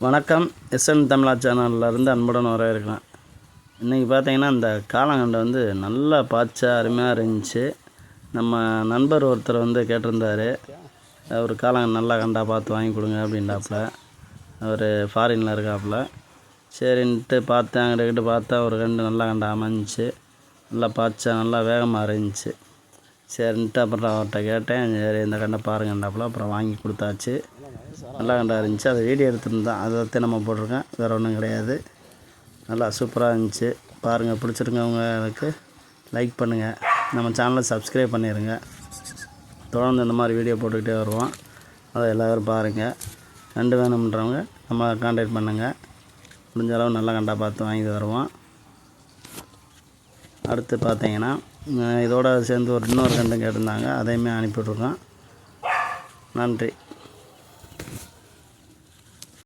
வணக்கம். எஸ்என் தமிழா சேனல்லேருந்து அன்புடன் வரவேற்கிறேன். இன்றைக்கி பார்த்தீங்கன்னா இந்த காளாங்கண்டை வந்து நல்லா பாய்ச்சா அருமையாக இருந்துச்சு. நம்ம நண்பர் ஒருத்தர் வந்து கேட்டிருந்தார், அவர் காளாங்கண்டை நல்லா கண்டா பார்த்து வாங்கி கொடுங்க அப்படின்டாப்புல. அவர் ஃபாரினில் இருக்காப்புல. சரின்ட்டு பார்த்தேன், அங்கிட்ட பார்த்தா ஒரு கண்டு நல்லா கண்டா அமைஞ்சிச்சு. நல்லா பாய்ச்சா நல்லா வேகமாக இருந்துச்சு. சரின்ட்டு அப்புறம் அவர்கிட்ட கேட்டேன், சரி இந்த கண்டை பாருங்கண்டாப்புல. அப்புறம் வாங்கி கொடுத்தாச்சு. நல்லா கண்டா இருந்துச்சு. அதை வீடியோ எடுத்துருந்தான், அதை நம்ம போட்டிருக்கேன், வேறு ஒன்றும் கிடையாது. நல்லா சூப்பராக இருந்துச்சு. பாருங்கள், பிடிச்சிருக்கவங்களுக்கு லைக் பண்ணுங்கள், நம்ம சேனலை சப்ஸ்கிரைப் பண்ணிடுங்க. தொடர்ந்து இந்த மாதிரி வீடியோ போட்டுக்கிட்டே வருவோம், அதை எல்லோரும் பாருங்கள். கண்டு வேணுன்றவங்க நம்ம கான்டாக்ட் பண்ணுங்கள். முடிஞ்ச அளவு நல்லா கண்டா பார்த்து வாங்கி தருவோம். அடுத்து பார்த்தீங்கன்னா இதோடு சேர்ந்து இன்னொரு கண்டும் கேட்டிருந்தாங்க, அதையுமே அனுப்பிவிட்ருக்கோம். நன்றி.